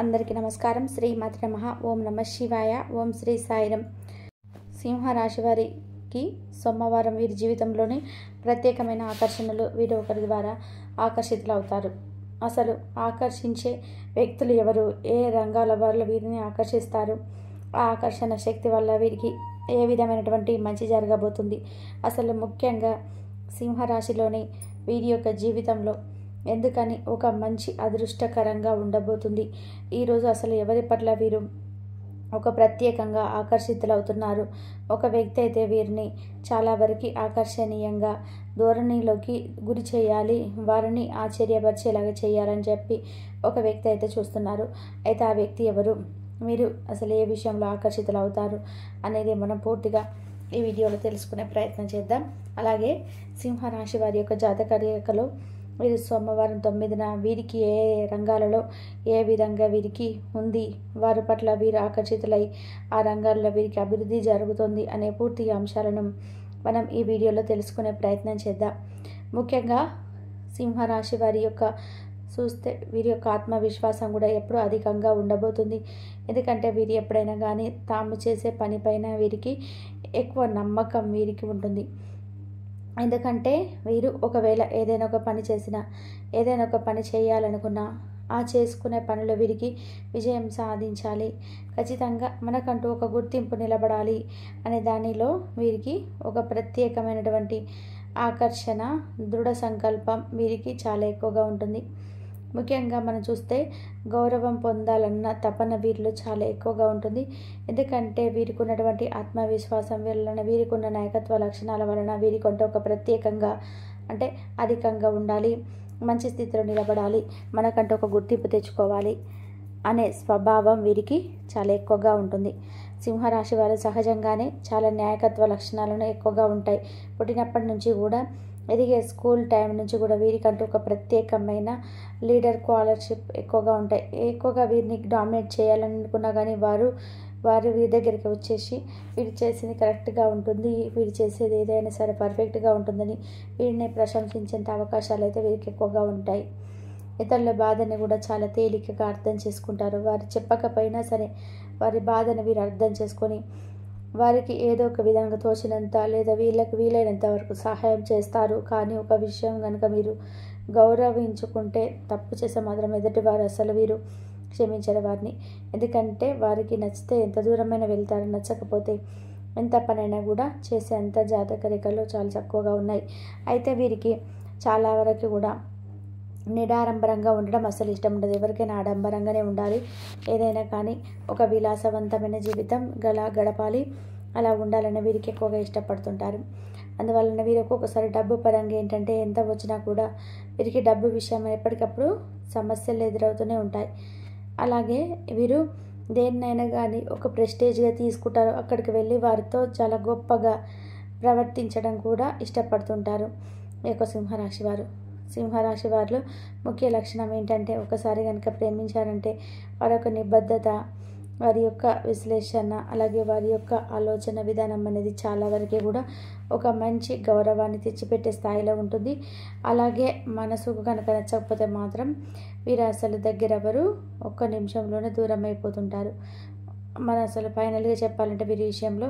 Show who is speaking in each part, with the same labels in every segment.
Speaker 1: అందరికీ నమస్కారం. శ్రీమాత్రే నమః. ఓం నమః శివాయ. ఓం శ్రీ సాయిరం. సింహరాశి వారికి సోమవారం వీరి జీవితంలోని ప్రత్యేకమైన ఆకర్షణలు వీరు ఒకరి ద్వారా ఆకర్షితులవుతారు. అసలు ఆకర్షించే వ్యక్తులు ఎవరు, ఏ రంగాల వాళ్ళు వీరిని ఆకర్షిస్తారు, ఆ ఆకర్షణ శక్తి వల్ల వీరికి ఏ విధమైనటువంటి మంచి జరగబోతుంది, అసలు ముఖ్యంగా సింహరాశిలోని వీరి యొక్క జీవితంలో ఎందుకని ఒక మంచి అదృష్టకరంగా ఉండబోతుంది, ఈరోజు అసలు ఎవరి పట్ల వీరు ఒక ప్రత్యేకంగా ఆకర్షితులవుతున్నారు, ఒక వ్యక్తి అయితే వీరిని చాలా వరకు ఆకర్షణీయంగా ధోరణిలోకి గురి చేయాలి, వారిని ఆశ్చర్యపరిచేలాగా చేయాలని చెప్పి ఒక వ్యక్తి అయితే చూస్తున్నారు. అయితే ఆ వ్యక్తి ఎవరు, మీరు అసలు ఏ విషయంలో ఆకర్షితులు అవుతారు అనేది మనం పూర్తిగా ఈ వీడియోలో తెలుసుకునే ప్రయత్నం చేద్దాం. అలాగే సింహరాశి వారి యొక్క జాతక రేఖలో వీరు సోమవారం 9న వీరికి ఏ రంగాలలో ఏ విధంగా వీరికి ఉంది, వారి పట్ల వీరు ఆకర్షితులై ఆ రంగాల్లో వీరికి అభివృద్ధి జరుగుతుంది అనే పూర్తి అంశాలను మనం ఈ వీడియోలో తెలుసుకునే ప్రయత్నం చేద్దాం. ముఖ్యంగా సింహరాశి వారి యొక్క చూస్తే వీరి యొక్క ఆత్మవిశ్వాసం కూడా ఎప్పుడూ అధికంగా ఉండబోతుంది. ఎందుకంటే వీరు ఎప్పుడైనా కానీ తాము చేసే పనిపైన వీరికి ఎక్కువ నమ్మకం వీరికి ఉంటుంది. ఎందుకంటే వీరు ఒకవేళ ఏదైనా ఒక పని చేసినా, ఏదైనా ఒక పని చేయాలనుకున్నా, ఆ చేసుకునే పనిలో వీరికి విజయం సాధించాలి, ఖచ్చితంగా మనకంటూ ఒక గుర్తింపు నిలబడాలి అనే దానిలో వీరికి ఒక ప్రత్యేకమైనటువంటి ఆకర్షణ, దృఢ సంకల్పం వీరికి చాలా ఎక్కువగా ఉంటుంది. ముఖ్యంగా మనం చూస్తే గౌరవం పొందాలన్న తపన వీరిలో చాలా ఎక్కువగా ఉంటుంది. ఎందుకంటే వీరికి ఉన్నటువంటి ఆత్మవిశ్వాసం వలన, వీరికి ఉన్న నాయకత్వ లక్షణాల వలన వీరికంటే ఒక ప్రత్యేకంగా అంటే అధికంగా ఉండాలి, మంచి స్థితిలో నిలబడాలి, మనకంటూ ఒక గుర్తింపు తెచ్చుకోవాలి అనే స్వభావం వీరికి చాలా ఎక్కువగా ఉంటుంది. సింహరాశి వారు సహజంగానే చాలా నాయకత్వ లక్షణాలను ఎక్కువగా ఉంటాయి. పుట్టినప్పటి నుంచి కూడా ఎదిగే స్కూల్ టైం నుంచి కూడా వీరికంటూ ఒక ప్రత్యేకమైన లీడర్ క్వాలిటీషిప్ ఎక్కువగా ఉంటాయి. ఎక్కువగా వీరిని డామినేట్ చేయాలని అనుకున్నా కానీ వారు వీరి దగ్గరికి వచ్చేసి వీరు చేసేది కరెక్ట్గా ఉంటుంది, వీరు చేసేది ఏదైనా సరే పర్ఫెక్ట్గా ఉంటుందని వీరిని ప్రశంసించేంత అవకాశాలు అయితే వీరికి ఎక్కువగా ఉంటాయి. ఇతరుల బాధని కూడా చాలా తేలికగా అర్థం చేసుకుంటారు. వారు చెప్పకపోయినా సరే వారి బాధను వీరు అర్థం చేసుకొని వారికి ఏదో ఒక విధంగా తోచినంత లేదా వీళ్ళకి వీలైనంత వరకు సహాయం చేస్తారు. కానీ ఒక విషయం కనుక మీరు గౌరవించుకుంటే తప్పు చేసే మాత్రం ఎదుటి వారు అసలు వీరు క్షమించరు వారిని. ఎందుకంటే వారికి నచ్చితే ఎంత దూరమైనా వెళ్తారు, నచ్చకపోతే ఎంత పనైనా కూడా చేసే అంత జాతక రేఖలు చాలా తక్కువగా ఉన్నాయి. అయితే వీరికి చాలా వరకు కూడా నిడారంబరంగా ఉండడం అసలు ఇష్టం ఉండదు. ఎవరికైనా ఆడంబరంగానే ఉండాలి, ఏదైనా కానీ ఒక విలాసవంతమైన జీవితం గడపాలి, అలా ఉండాలని వీరికి ఎక్కువగా ఇష్టపడుతుంటారు. అందువలన వీరికి ఒక్కొక్కసారి డబ్బు పరంగా ఏంటంటే ఎంత వచ్చినా కూడా వీరికి డబ్బు విషయం ఎప్పటికప్పుడు సమస్యలు ఎదురవుతూనే ఉంటాయి. అలాగే వీరు దేన్నైనా కానీ ఒక ప్రెస్టేజ్గా తీసుకుంటారు, అక్కడికి వెళ్ళి వారితో చాలా గొప్పగా ప్రవర్తించడం కూడా ఇష్టపడుతుంటారు ఈ యొక్క సింహరాశి వారు. సింహరాశి వారిలో ముఖ్య లక్షణం ఏంటంటే ఒకసారి కనుక ప్రేమించారంటే వారి యొక్క నిబద్ధత, వారి యొక్క విశ్లేషణ, అలాగే వారి యొక్క ఆలోచన విధానం అనేది చాలా వరకు కూడా ఒక మంచి గౌరవాన్ని తెచ్చిపెట్టే స్థాయిలో ఉంటుంది. అలాగే మనసుకు కనుక నచ్చకపోతే మాత్రం వీరు అసలు దగ్గర ఎవరు ఒక్క నిమిషంలోనే దూరం అయిపోతుంటారు. మన అసలు ఫైనల్గా చెప్పాలంటే వీరి విషయంలో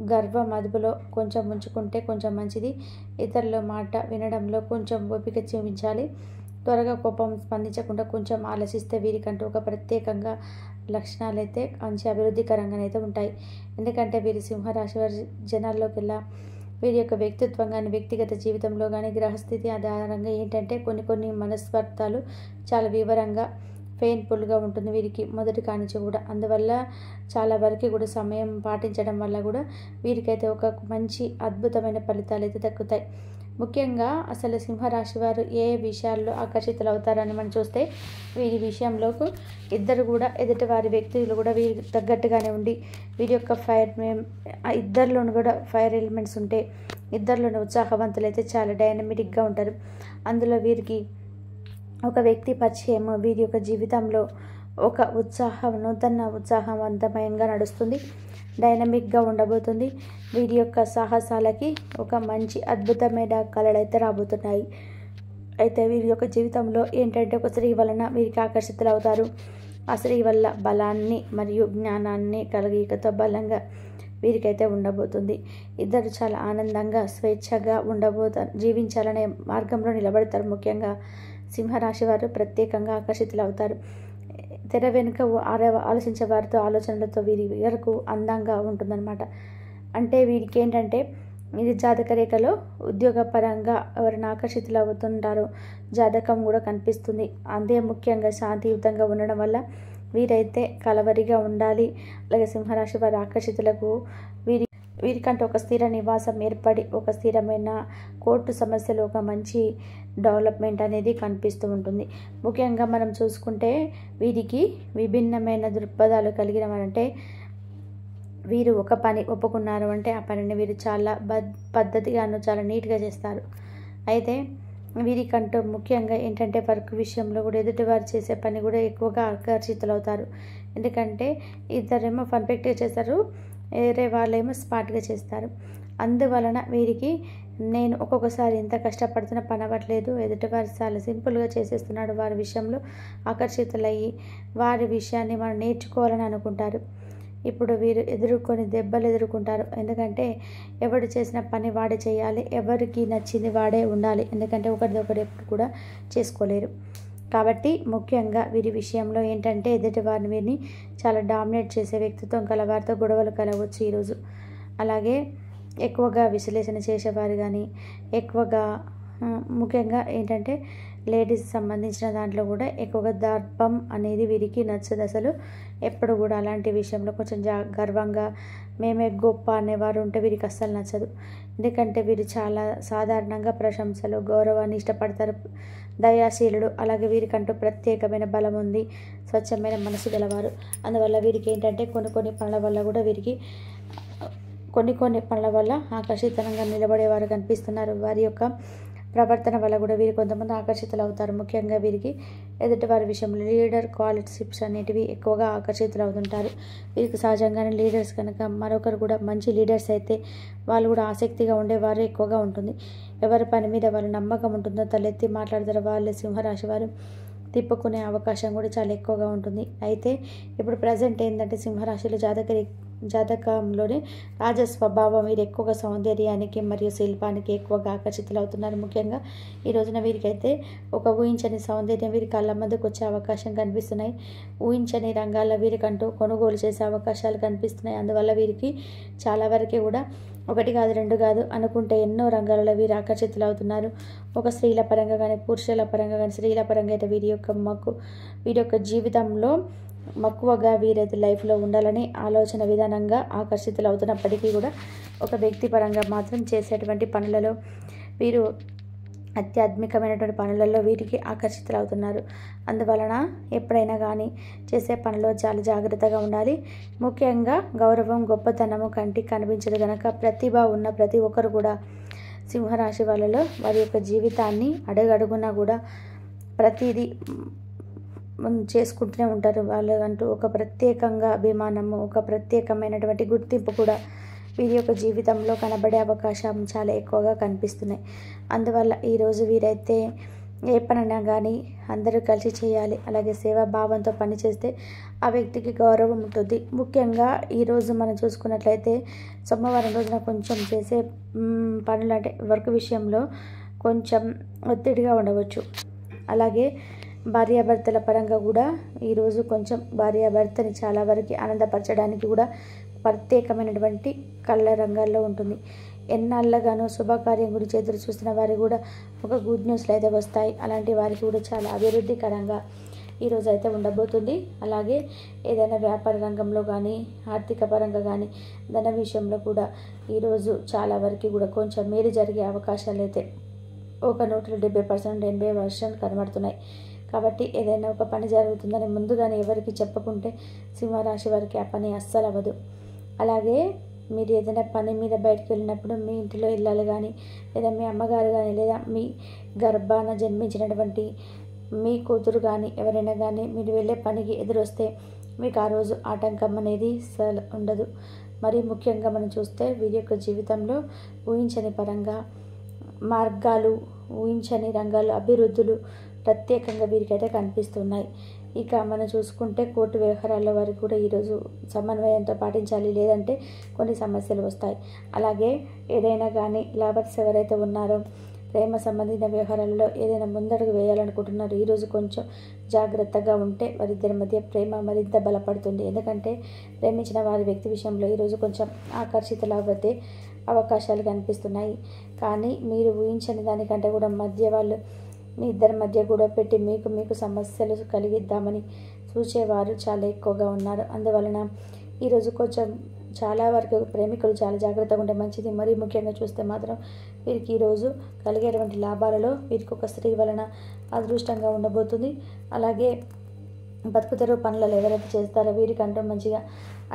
Speaker 1: గర్వం అదుపులో కొంచెం ఉంచుకుంటే కొంచెం మంచిది. ఇతరుల మాట వినడంలో కొంచెం ఓపిక చూపించాలి. త్వరగా కోపం స్పందించకుండా కొంచెం ఆలోచిస్తే వీరికంటూ ఒక ప్రత్యేకంగా లక్షణాలు అయితే మంచి అభివృద్ధికరంగానైతే ఉంటాయి. ఎందుకంటే వీరి సింహరాశి వారి జనాల్లోకి వెళ్ళా వీరి యొక్క వ్యక్తిత్వం కానీ, వ్యక్తిగత జీవితంలో కానీ, గ్రహస్థితి ఆధారంగా ఏంటంటే కొన్ని మనస్పర్ధాలు చాలా వివరంగా పెయిన్ఫుల్గా ఉంటుంది వీరికి మొదటి కానించి కూడా. అందువల్ల చాలా వరకు కూడా సమయం పాటించడం వల్ల కూడా వీరికైతే ఒక మంచి అద్భుతమైన ఫలితాలు అయితే దక్కుతాయి. ముఖ్యంగా అసలు సింహరాశి వారు ఏ విషయాల్లో ఆకర్షితులు అవుతారని మనం చూస్తే వీరి విషయంలోకి ఇద్దరు కూడా ఎదుటి వారి వ్యక్తులు కూడా వీరికి తగ్గట్టుగానే ఉండి వీరి యొక్క ఇద్దరిలోనూ కూడా ఫైర్ ఎలిమెంట్స్ ఉంటే ఇద్దరిలోని ఉత్సాహవంతులు అయితే చాలా డైనమిక్గా ఉంటారు. అందులో వీరికి ఒక వ్యక్తి పరిచయం వీరి యొక్క జీవితంలో ఒక నూతన ఉత్సాహవంతమయంగా నడుస్తుంది, డైనమిక్గా ఉండబోతుంది. వీరి యొక్క సాహసాలకి ఒక మంచి అద్భుతమైన కళలు అయితే రాబోతున్నాయి. అయితే వీరి యొక్క జీవితంలో ఏంటంటే ఒక స్త్రీ వలన వీరికి ఆకర్షితులు అవుతారు. ఆ స్త్రీ వల్ల బలాన్ని మరియు జ్ఞానాన్ని కలయికతో బలంగా వీరికైతే ఉండబోతుంది. ఇద్దరు చాలా ఆనందంగా స్వేచ్ఛగా జీవించాలనే మార్గంలో నిలబడతారు. ముఖ్యంగా సింహరాశి వారు ప్రత్యేకంగా ఆకర్షితులు అవుతారు. తెర వెనుక ఆలోచించే వారితో ఆలోచనలతో వీరి వరకు అందంగా ఉంటుందన్నమాట. అంటే వీరికి ఏంటంటే ఇది జాతక రేఖలో ఉద్యోగపరంగా ఎవరైనా ఆకర్షితులు అవుతుంటారో జాతకం కూడా కనిపిస్తుంది. అదే ముఖ్యంగా శాంతియుతంగా ఉండడం వల్ల వీరైతే కలవరిగా ఉండాలి. అలాగే సింహరాశి వారి ఆకర్షితులకు వీరికంటే ఒక స్థిర నివాసం ఏర్పడి ఒక స్థిరమైన కోర్టు సమస్యలు ఒక మంచి డెవలప్మెంట్ అనేది కనిపిస్తూ ఉంటుంది. ముఖ్యంగా మనం చూసుకుంటే వీరికి విభిన్నమైన దృక్పథాలు కలిగిన వారంటే వీరు ఒక పని ఒప్పుకున్నారు అంటే ఆ పనిని వీరు చాలా పద్ధతిగాను చాలా నీట్గా చేస్తారు. అయితే వీరికంటూ ముఖ్యంగా ఏంటంటే వర్క్ విషయంలో కూడా ఎదుటివారు చేసే పని కూడా ఎక్కువగా ఆకర్షితులు అవుతారు. ఎందుకంటే ఇద్దరేమో పర్ఫెక్ట్గా చేస్తారు, వేరే వాళ్ళేమో స్మార్ట్గా చేస్తారు. అందువలన వీరికి నేను ఒక్కొక్కసారి ఇంత కష్టపడుతున్న పని అవ్వట్లేదు, ఎదుటివారు చాలా సింపుల్గా చేసేస్తున్నాడు, వారి విషయంలో ఆకర్షితులయ్యి వారి విషయాన్ని మనం నేర్చుకోవాలని అనుకుంటారు. ఇప్పుడు వీరు దెబ్బలు ఎదుర్కొంటారు. ఎందుకంటే ఎవడు చేసిన పని వాడే చేయాలి, ఎవరికి నచ్చింది వాడే ఉండాలి. ఎందుకంటే ఒకరిదొకరు ఎప్పుడు కూడా చేసుకోలేరు. కాబట్టి ముఖ్యంగా వీరి విషయంలో ఏంటంటే ఎదుటి వారిని వీరిని చాలా డామినేట్ చేసే వ్యక్తిత్వం గల వారితో గొడవలు కలవచ్చు ఈరోజు. అలాగే ఎక్కువగా విశ్లేషణ చేసేవారు కానీ ఎక్కువగా ముఖ్యంగా ఏంటంటే లేడీస్ సంబంధించిన దాంట్లో కూడా ఎక్కువగా దర్పం అనేది వీరికి నచ్చదు అసలు. ఎప్పుడు కూడా అలాంటి విషయంలో కొంచెం గర్వంగా మేమే గొప్ప అనేవారు ఉంటే వీరికి అస్సలు నచ్చదు. ఎందుకంటే వీరు చాలా సాధారణంగా ప్రశంసలు గౌరవాన్ని ఇష్టపడతారు, దయాశీలుడు. అలాగే వీరికంటూ ప్రత్యేకమైన బలం ఉంది, స్వచ్ఛమైన మనసు గలవారు. అందువల్ల వీరికి ఏంటంటే కొన్ని పనుల వల్ల కూడా వీరికి కొన్ని పనుల వల్ల ఆకర్షితంగా నిలబడేవారు కనిపిస్తున్నారు. వారి యొక్క ప్రవర్తన వల్ల కూడా వీరు కొంతమంది ఆకర్షితులు అవుతారు. ముఖ్యంగా వీరికి ఎదుటి వారి విషయంలో లీడర్ క్వాలిటీస్ అనేటివి ఎక్కువగా ఆకర్షితులు అవుతుంటారు. వీరికి సహజంగానే లీడర్స్ కనుక మరొకరు కూడా మంచి లీడర్స్ అయితే వాళ్ళు కూడా ఆసక్తిగా ఉండేవారు ఎక్కువగా ఉంటుంది. ఎవరి పని మీద వాళ్ళ నమ్మకం ఉంటుందో తలెత్తి మాట్లాడతారు. వాళ్ళే సింహరాశి వారు తిప్పుకునే అవకాశం కూడా చాలా ఎక్కువగా ఉంటుంది. అయితే ఇప్పుడు ప్రజెంట్ ఏంటంటే సింహరాశిలో జాతకంలోనే రాజస్వభావం వీరు ఎక్కువగా సౌందర్యానికి మరియు శిల్పానికి ఎక్కువగా ఆకర్షితులు అవుతున్నారు. ముఖ్యంగా ఈ రోజున వీరికైతే ఒక ఊహించని సౌందర్యం వీరి కళ్ళ ముందుకు వచ్చే అవకాశం కనిపిస్తున్నాయి. ఊహించని రంగాల్లో వీరికంటూ కొనుగోలు చేసే అవకాశాలు కనిపిస్తున్నాయి. అందువల్ల వీరికి చాలా వరకు కూడా ఒకటి కాదు రెండు కాదు అనుకుంటే ఎన్నో రంగాలలో వీరు ఆకర్షితులు అవుతున్నారు. ఒక స్త్రీల పరంగా కానీ పురుషుల పరంగా కానీ స్త్రీల పరంగా అయితే వీరి యొక్క జీవితంలో మక్కువగా వీరైతే లైఫ్లో ఉండాలని ఆలోచన విధానంగా ఆకర్షితులు అవుతున్నప్పటికీ కూడా ఒక వ్యక్తి పరంగా మాత్రం చేసేటువంటి పనులలో వీరు ఆధ్యాత్మికమైనటువంటి పనులలో వీరికి ఆకర్షితులు అవుతున్నారు. అందువలన ఎప్పుడైనా కానీ చేసే పనిలో చాలా జాగ్రత్తగా ఉండాలి. ముఖ్యంగా గౌరవం గొప్పతనము కంటికి కనిపించదు కనుక ప్రతిభ ఉన్న ప్రతి ఒక్కరు కూడా సింహరాశి వాళ్ళలో వారి యొక్క జీవితాన్ని అడుగడుగునా కూడా ప్రతిదీ చేసుకుంటూనే ఉంటారు. వాళ్ళంటూ ఒక ప్రత్యేకంగా అభిమానము ఒక ప్రత్యేకమైనటువంటి గుర్తింపు కూడా వీరి యొక్క జీవితంలో కనబడే అవకాశం చాలా ఎక్కువగా కనిపిస్తున్నాయి. అందువల్ల ఈరోజు వీరైతే ఏ పనైనా కానీ అందరూ కలిసి చేయాలి. అలాగే సేవాభావంతో పనిచేస్తే ఆ వ్యక్తికి గౌరవం ఉంటుంది. ముఖ్యంగా ఈరోజు మనం చూసుకున్నట్లయితే సోమవారం రోజున కొంచెం చేసే పనులు అంటే వర్క్ విషయంలో కొంచెం ఒత్తిడిగా ఉండవచ్చు. అలాగే భార్యాభర్తల పరంగా కూడా ఈరోజు కొంచెం భార్యాభర్తని చాలా వరకు ఆనందపరచడానికి కూడా ప్రత్యేకమైనటువంటి కళ్ళ రంగాల్లో ఉంటుంది. ఎన్నాళ్ళగానో శుభకార్యం గురించి ఎదురు చూస్తున్న వారికి కూడా ఒక గుడ్ న్యూస్లు అయితే వస్తాయి. అలాంటి వారికి కూడా చాలా అభివృద్ధికరంగా ఈరోజు అయితే ఉండబోతుంది. అలాగే ఏదైనా వ్యాపార రంగంలో కానీ ఆర్థిక పరంగా కానీ ధన విషయంలో కూడా ఈరోజు చాలా వరకు కూడా కొంచెం మేలు జరిగే అవకాశాలు అయితే ఒక 170% 80% కనబడుతున్నాయి. కాబట్టి ఏదైనా ఒక పని జరుగుతుందని ముందుగానే ఎవరికి చెప్పకుంటే సింహరాశి వారికి ఆ పని అస్సలు అవ్వదు. అలాగే మీరు ఏదైనా పని మీద బయటకు వెళ్ళినప్పుడు మీ ఇంటిలో ఇల్లాలు కానీ లేదా మీ అమ్మగారు కానీ లేదా మీ గర్భాన జన్మించినటువంటి మీ కూతురు కానీ ఎవరైనా కానీ మీరు వెళ్ళే పనికి ఎదురొస్తే మీకు ఆ రోజు ఆటంకం అనేది అసలు ఉండదు. మరి ముఖ్యంగా మనం చూస్తే వీరి యొక్క జీవితంలో ఊహించని పరంగా మార్గాలు ఊహించని రంగాల్లో అభివృద్ధులు ప్రత్యేకంగా వీరికైతే కనిపిస్తున్నాయి. ఇక మనం చూసుకుంటే కోర్టు వ్యవహారాల వారికి కూడా ఈరోజు సమన్వయంతో పాటించాలి, లేదంటే కొన్ని సమస్యలు వస్తాయి. అలాగే ఏదైనా కానీ లవర్స్ ఎవరైతే ఉన్నారో ప్రేమ సంబంధించిన వ్యవహారాలలో ఏదైనా ముందడుగు వేయాలనుకుంటున్నారో ఈరోజు కొంచెం జాగ్రత్తగా ఉంటే వారిద్దరి మధ్య ప్రేమ మరింత బలపడుతుంది. ఎందుకంటే ప్రేమించిన వారి వ్యక్తి విషయంలో ఈరోజు కొంచెం ఆకర్షితులవ్వతే అవకాశాలు కనిపిస్తున్నాయి. కానీ మీరు ఊహించని దానికంటే కూడా వాళ్ళు మీ ఇద్దరి మధ్య గొడవ పెట్టి మీకు సమస్యలు కలిగిద్దామని చూసేవారు చాలా ఎక్కువగా ఉన్నారు. అందువలన ఈరోజు కొంచెం చాలా వరకు ప్రేమికులు చాలా జాగ్రత్తగా ఉంటే మంచిది. మరీ ముఖ్యంగా చూస్తే మాత్రం వీరికి ఈరోజు కలిగేటువంటి లాభాలలో వీరికి ఒక స్త్రీ వలన అదృష్టంగా ఉండబోతుంది. అలాగే బతుకుతెరువు పనులలో ఎవరైతే చేస్తారో వీరికంటూ మంచిగా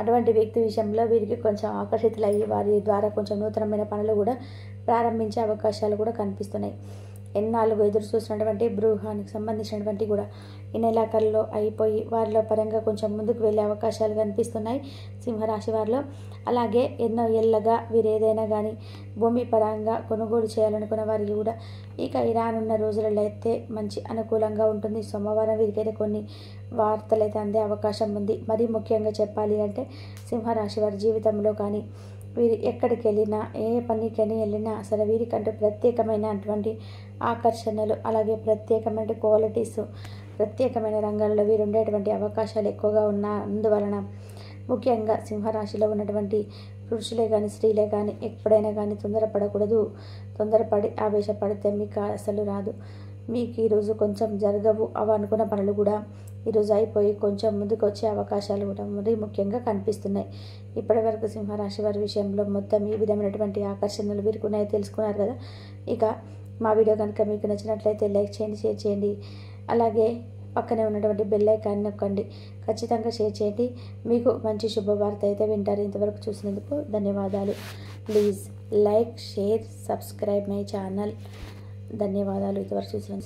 Speaker 1: అటువంటి వ్యక్తి విషయంలో వీరికి కొంచెం ఆకర్షితులయ్యి వారి ద్వారా కొంచెం నూతనమైన పనులు కూడా ప్రారంభించే అవకాశాలు కూడా కనిపిస్తున్నాయి. ఎన్నాళ్ళుగా ఎదురు చూసినటువంటి గృహానికి సంబంధించినటువంటి కూడా ఈ నెలాఖరులో అయిపోయి వారిలో పరంగా కొంచెం ముందుకు వెళ్ళే అవకాశాలు కనిపిస్తున్నాయి సింహరాశి వారిలో. అలాగే ఎన్నో ఏళ్ళగా వీరు ఏదైనా కానీ భూమి పరంగా కొనుగోలు చేయాలనుకున్న వారికి కూడా ఇక రానున్న రోజులలో అయితే మంచి అనుకూలంగా ఉంటుంది. సోమవారం వీరికైతే కొన్ని వార్తలు అయితే అందే అవకాశం ఉంది. మరీ ముఖ్యంగా చెప్పాలి అంటే సింహరాశి వారి జీవితంలో కానీ వీరు ఎక్కడికి వెళ్ళినా ఏ పనికని వెళ్ళినా అసలు వీరికంటూ ప్రత్యేకమైనటువంటి ఆకర్షణలు అలాగే ప్రత్యేకమైన క్వాలిటీస్ ప్రత్యేకమైన రంగాల్లో వీరు ఉండేటువంటి అవకాశాలు ఎక్కువగా అందువలన ముఖ్యంగా సింహరాశిలో ఉన్నటువంటి పురుషులే కానీ స్త్రీలే కానీ ఎప్పుడైనా కానీ తొందరపడకూడదు. తొందరపడి ఆవేశపడితే మీకు అసలు రాదు. మీకు ఈరోజు కొంచెం జరగవు అవి అనుకున్న పనులు కూడా ఈరోజు అయిపోయి కొంచెం ముందుకు వచ్చే అవకాశాలు కూడా మరీ ముఖ్యంగా కనిపిస్తున్నాయి. ఇప్పటి వరకు సింహరాశి వారి విషయంలో మొత్తం ఈ విధమైనటువంటి ఆకర్షణలు వీరికి ఉన్నాయో తెలుసుకున్నారు కదా. ఇక మా వీడియో కనుక మీకు నచ్చినట్లయితే లైక్ చేయండి, షేర్ చేయండి. అలాగే పక్కనే ఉన్నటువంటి బెల్ ఐకాన్ నొక్కండి. ఖచ్చితంగా షేర్ చేయండి. మీకు మంచి శుభవార్త అయితే వింటారు. ఇంతవరకు చూసినందుకు ధన్యవాదాలు. Please like, share, subscribe my channel. ధన్యవాదాలు ఇంతవరకు చూసినందుకు.